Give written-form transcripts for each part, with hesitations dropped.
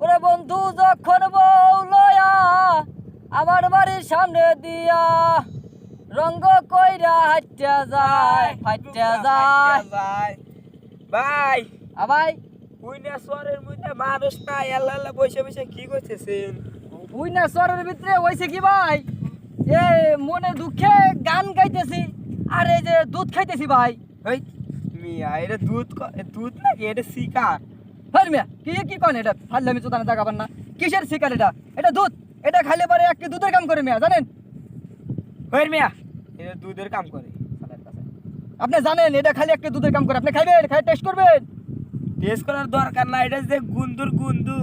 ওরে বন্ধু যখন বউ লয়া আমার বাড়ির সামনে দিয়া রঙ্গ কইরা হাইটা যায় ফাইটা যায় ভাই ভাই বুইনা শহরের মধ্যে মানুষ না এল্লা এল্লা বসে বসে কি করতেছেন? বুইনা শহরের ভিতরে হইছে কি ভাই, এ মনে দুঃখে গান গাইতেছি আর এই যে দুধ খাইতেছি ভাই। ওই মিয়া এটা দুধ নাকি এটা শিকার? ভাই মিয়া কি কি কোন এটা ফাললামি চোদানে জাগাবার না, কিসের শিকার এটা? এটা দুধ, এটা খাইলে পরে একটি দুধের কাম করে মিয়া জানেন? ওই মিয়া এটা দুধের কাম করে। আপনি জানেন এটা খালি একটি দুধের কাম করে, আপনি খাইবেন, খাই টেস্ট করবেন। টেস্ট করার দরকার না, এটা যে গুন্দু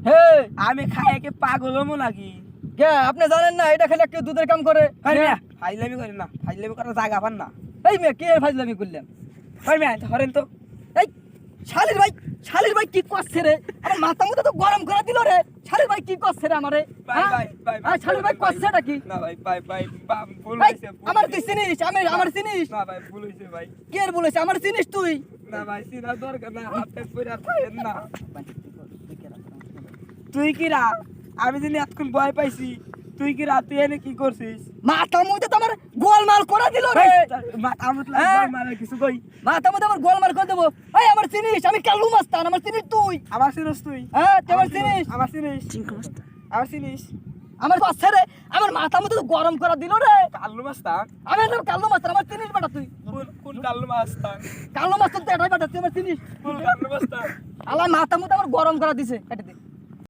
হে আমি খাই কি পাগল হবো নাকি? কে আপনি জানেন না এটা খালি একটি দুধের কাম করে? ওই মিয়া ফাইজলামি করেন না, ফাইজলামি করার জায়গা পান না। এই মিয়া কি এর ফাজলামি করলেন? ওই মিয়া ধরেন তো। এই শালির ভাই কি করছে রে? আমার মাথা মতো তো গরম করে দিল রে। শালির ভাই কি করছে রে আমারে? ভাই শালির ভাই করছেটা কি? না ভাই ভুল এই, হইছে। আমার তুই চিনিস, আমার চিনিস? না ভাই ভুল হইছে ভাই। কে এর বলেছে আমার চিনিস তুই? না ভাই চিনার দরকার না, আপনি পুরা থাকেন না। তুই কি রা? আমি যদি এতক্ষণ ভয় পাইছি, তুই কি রা? তুই এনে কি করছিস? মাথা মতো তো আমার গোলমাল করে দিল রে। হ্যাঁ? মানে কিছু কই মাথা মতো আমার গোলমাল করে দেবো। এই আমার চিনিস, আমি কালু মাস্তান, আমার চিনিস তুই? আমার চিনিস তুই? হ্যাঁ তুই আমার চিনিস? আমার চিনিস? আমার চিনিস? আমার করছে রে, আমার মাথা মতো তো গরম করে দিল রে। কাল্লু মাস্তান? আমি নাম কালু মাস্তান, আমার চিনিস বেটা তুই? কোন কাল্লু মাস্তান? কালু মাস্তান তো এটাই বেটা, তুই আমার চিনিস? কোন কাল্লু মাস্তান? আল্লাহ মাথা মতো আমার গরম করে দিছে, কেটে দে।